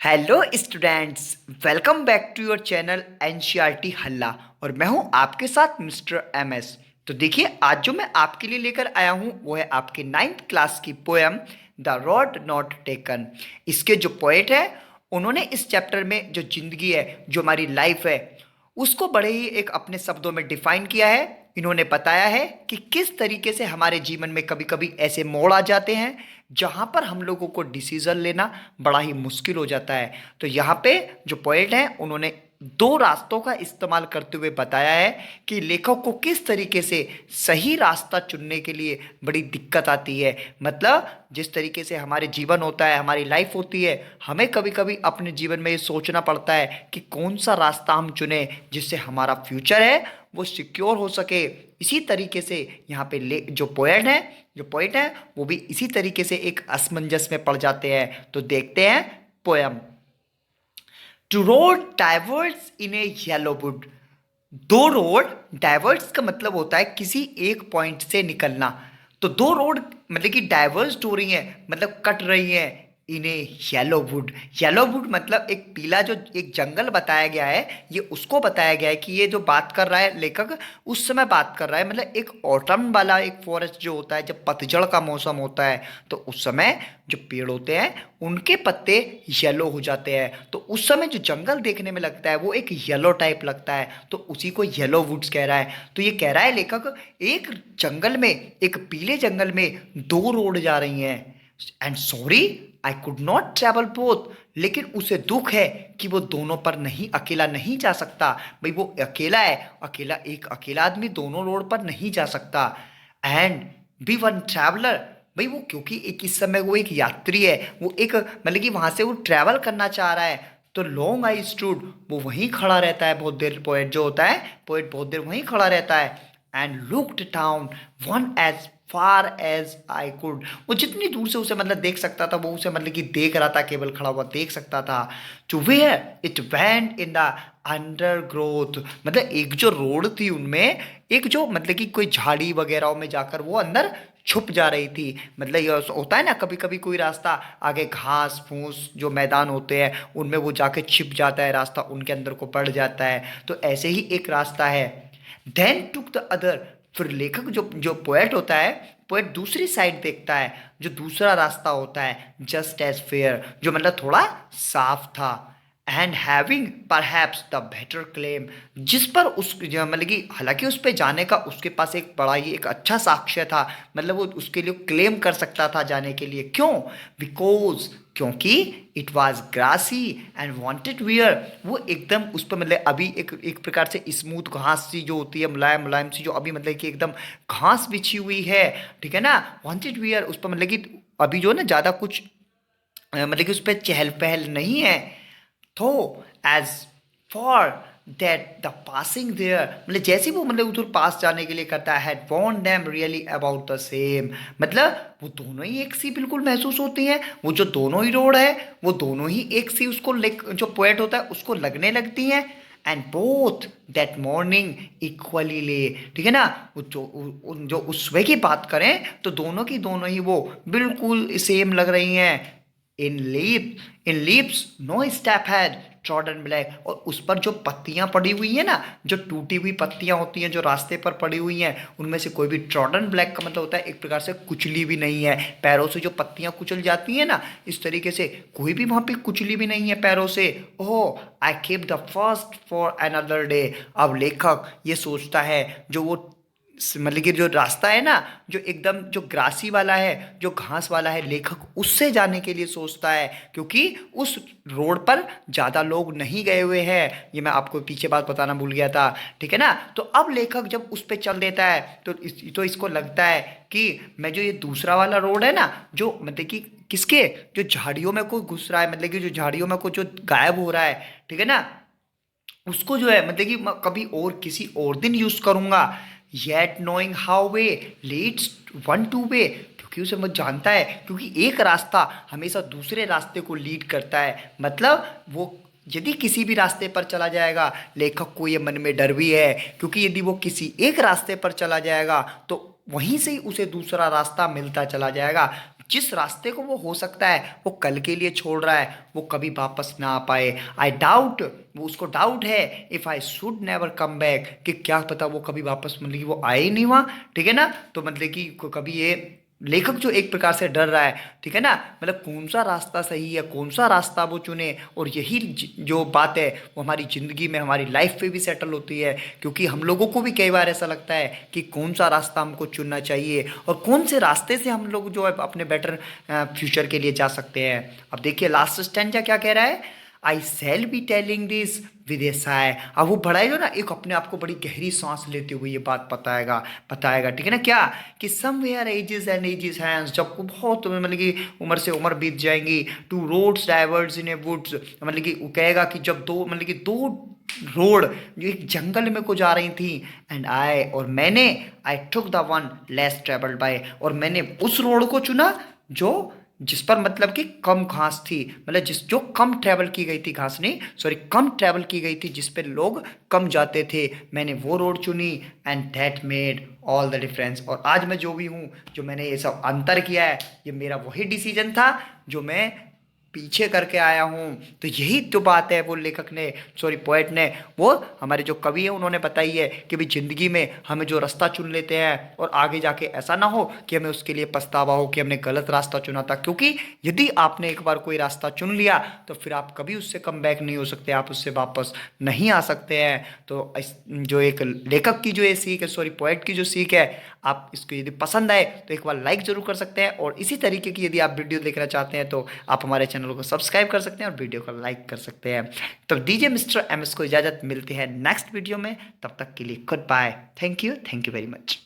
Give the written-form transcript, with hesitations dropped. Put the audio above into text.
Hello students, welcome back to your channel NCERT हल्ला। और मैं हूं आपके साथ मिस्टर एमएस। तो देखिए, आज जो मैं आपके लिए लेकर आया हूं वो है आपके 9th क्लास की poem the road not taken. इसके जो पोएट है उन्होंने इस चैप्टर में जो जिंदगी है, जो हमारी लाइफ है, उसको बड़े ही एक अपने शब्दों में डिफाइन किया है। इन्होंने बताया है कि किस तरीके से हमारे जीवन में कभी कभी ऐसे मोड़ आ जाते हैं जहां पर हम लोगों को डिसीजन लेना बड़ा ही मुश्किल हो जाता है। तो यहाँ पे जो पोएट हैं उन्होंने दो रास्तों का इस्तेमाल करते हुए बताया है कि लेखक को किस तरीके से सही रास्ता चुनने के लिए बड़ी दिक्कत आती है। मतलब जिस तरीके से हमारे जीवन होता है, हमारी लाइफ होती है, हमें कभी कभी अपने जीवन में ये सोचना पड़ता है कि कौन सा रास्ता हम चुने जिससे हमारा फ्यूचर है वो सिक्योर हो सके। इसी तरीके से यहाँ पे जो पोएट है वो भी इसी तरीके से एक असमंजस में पड़ जाते हैं। तो देखते हैं poem. Two road diverged in a yellow wood. दो रोड डाइवर्स का मतलब होता है किसी एक पॉइंट से निकलना। तो दो रोड मतलब कि डाइवर्स हो रही हैं, मतलब कट रही हैं इन a yellow would. Yellow would मतलब एक पीला जो एक जंगल बताया गया है, ये उसको बताया गया है कि ये जो बात कर रहा है लेखक उस समय बात कर रहा है। मतलब एक ऑटम वाला एक फॉरेस्ट जो होता है, जब पतझड़ का मौसम होता है तो उस समय जो पेड़ होते हैं उनके पत्ते येलो हो जाते हैं। तो उस समय जो जंगल देखने में लगता है वो एक येलो टाइप लगता है, तो उसी को येलो वुड्स कह रहा है। तो ये कह रहा है लेखक, एक जंगल में, एक पीले जंगल में दो रोड जा रही हैं। And sorry I could not travel both. लेकिन उसे दुख है कि वो दोनों पर नहीं, अकेला नहीं जा सकता। भाई वो अकेला है, अकेला आदमी दोनों रोड पर नहीं जा सकता। एंड बी वन ट्रैवलर, भाई वो क्योंकि एक इस समय वो एक यात्री है, वो एक मतलब कि वहां से वो ट्रैवल करना चाह रहा है। तो लॉन्ग आई स्टूड, वो वहीं खड़ा रहता है बहुत देर। पोएट जो होता है, पोएट बहुत देर वहीं खड़ा रहता है। And looked down one as far as I could. वो जितनी दूर से उसे मतलब देख सकता था, वो उसे मतलब कि देख रहा था, केवल खड़ा हुआ देख सकता था। To where it went in the undergrowth, मतलब एक जो रोड थी उनमें एक जो मतलब कि कोई झाड़ी वगैरह में जाकर वो अंदर छुप जा रही थी। मतलब ये होता है ना, कभी कभी कोई रास्ता आगे घास फूस जो मैदान होते हैं उनमें वो जाके छिप जाता है, रास्ता उनके अंदर को पड़ जाता है। तो ऐसे ही एक रास्ता है। देन टुक द अदर, फिर लेखक जो जो पोएट होता है, पोएट दूसरी साइड देखता है, जो दूसरा रास्ता होता है जस्ट एज फेयर, जो मतलब थोड़ा साफ था। And having perhaps the better claim, जिस पर उस मतलब कि हालांकि उस पर जाने का उसके पास एक बड़ा ही एक अच्छा साक्ष्य था। मतलब वो उसके लिए क्लेम कर सकता था जाने के लिए। क्यों? बिकॉज, क्योंकि it was grassy and wanted wear, वो एकदम उस पर मतलब अभी एक एक प्रकार से स्मूथ घास सी जो होती है, मुलायम मुलायम सी, जो अभी मतलब कि एकदम घास बिछी हुई है, ठीक है ना। वॉन्टेड वियर उस पर मतलब कि अभी जो है ना ज़्यादा कुछ मतलब कि उस पर चहल पहल नहीं है। तो as for that the passing there, मतलब जैसे वो मतलब उधर पास जाने के लिए करता है, had want them really about the same, मतलब वो दोनों ही एक सी बिल्कुल महसूस होती हैं। वो जो दोनों ही रोड है वो दोनों ही एक सी उसको जो पोएट होता है उसको लगने लगती हैं। And both that morning equally ले, ठीक है ना। जो उस सुबह की बात करें तो दोनों की दोनों ही वो बिल्कुल सेम लग रही हैं। In leaves no step had trodden black, और उस पर जो पत्तियां पड़ी हुई है ना, जो टूटी हुई पत्तियां होती हैं जो रास्ते पर पड़ी हुई हैं, उनमें से कोई भी ट्रॉडन ब्लैक का मतलब होता है एक प्रकार से कुचली भी नहीं है। पैरों से जो पत्तियां कुचल जाती हैं ना, इस तरीके से कोई भी वहां पे कुचली भी नहीं है पैरों से। Oh I keep the first for another day. अब लेखक ये सोचता है, जो वो मतलब कि जो रास्ता है ना, जो एकदम जो ग्रासी वाला है, जो घास वाला है, लेखक उससे जाने के लिए सोचता है, क्योंकि उस रोड पर ज़्यादा लोग नहीं गए हुए हैं। ये मैं आपको पीछे बात बताना भूल गया था, ठीक है ना। तो अब लेखक जब उस पर चल देता है तो इसको लगता है कि मैं जो ये दूसरा वाला रोड है ना, जो मतलब कि किसके, जो झाड़ियों में कोई घुस रहा है, मतलब कि जो झाड़ियों में कोई जो गायब हो रहा है, ठीक है ना, उसको जो है मतलब कि मैं कभी और किसी और दिन यूज करूंगा। Yet knowing how way Leeds one two way, क्योंकि उसे मैं जानता है, क्योंकि एक रास्ता हमेशा दूसरे रास्ते को लीड करता है। मतलब वो यदि किसी भी रास्ते पर चला जाएगा, लेखक को ये मन में डर भी है, क्योंकि यदि वो किसी एक रास्ते पर चला जाएगा तो वहीं से ही उसे दूसरा रास्ता मिलता चला जाएगा, जिस रास्ते को वो हो सकता है वो कल के लिए छोड़ रहा है, वो कभी वापस ना आ पाए। आई डाउट, वो उसको डाउट है, if I should never come back, कि क्या पता वो कभी वापस, मतलब कि वो आए ही नहीं वहाँ, ठीक है ना। तो मतलब कि कभी ये लेखक जो एक प्रकार से डर रहा है, ठीक है ना, मतलब कौन सा रास्ता सही है, कौन सा रास्ता वो चुने। और यही जो बात है वो हमारी ज़िंदगी में, हमारी लाइफ पे भी सेटल होती है, क्योंकि हम लोगों को भी कई बार ऐसा लगता है कि कौन सा रास्ता हमको चुनना चाहिए और कौन से रास्ते से हम लोग जो है अपने बेटर फ्यूचर के लिए जा सकते हैं। अब देखिए लास्ट स्टैंजा क्या कह रहा है, I shall be telling this with a sigh. अब वो बड़ा जो ना एक अपने आप को बड़ी गहरी सांस लेते हुए ये बात बताएगा बताएगा, ठीक है ना, क्या कि somewhere ages and ages hence, जब को बहुत मतलब कि उम्र से उम्र बीत जाएंगी, two roads diverse in A woods, मतलब कि वो कहेगा कि जब दो, मतलब कि दो रोड जो एक जंगल में को जा रही थी, एंड और मैंने, I took the one less travelled by, और मैंने उस रोड को चुना जो जिस पर मतलब कि कम घास थी, मतलब जिस जो कम ट्रैवल की गई थी, घास नहीं सॉरी, कम ट्रैवल की गई थी, जिस पे लोग कम जाते थे, मैंने वो रोड चुनी, and that made all the difference. और आज मैं जो भी हूँ, जो मैंने ये सब अंतर किया है, ये मेरा वही डिसीजन था जो मैं पीछे करके आया हूँ। तो यही तो बात है, वो लेखक ने, सॉरी पोएट ने, वो हमारे जो कवि है उन्होंने बताई है कि भाई ज़िंदगी में हमें जो रास्ता चुन लेते हैं और आगे जाके ऐसा ना हो कि हमें उसके लिए पछतावा हो कि हमने गलत रास्ता चुना था, क्योंकि यदि आपने एक बार कोई रास्ता चुन लिया तो फिर आप कभी उससे कम बैक नहीं हो सकते, आप उससे वापस नहीं आ सकते हैं। तो जो एक लेखक की जो ये सीख है, सॉरी पोएट की जो सीख है, आप इसको यदि पसंद आए तो एक बार लाइक जरूर कर सकते हैं, और इसी तरीके की यदि आप वीडियो देखना चाहते हैं तो आप हमारे चैनल को सब्सक्राइब कर सकते हैं और वीडियो को लाइक कर सकते हैं। तो दीजिए मिस्टर एम एस को इजाज़त, मिलते हैं नेक्स्ट वीडियो में, तब तक के लिए goodbye, thank you very much.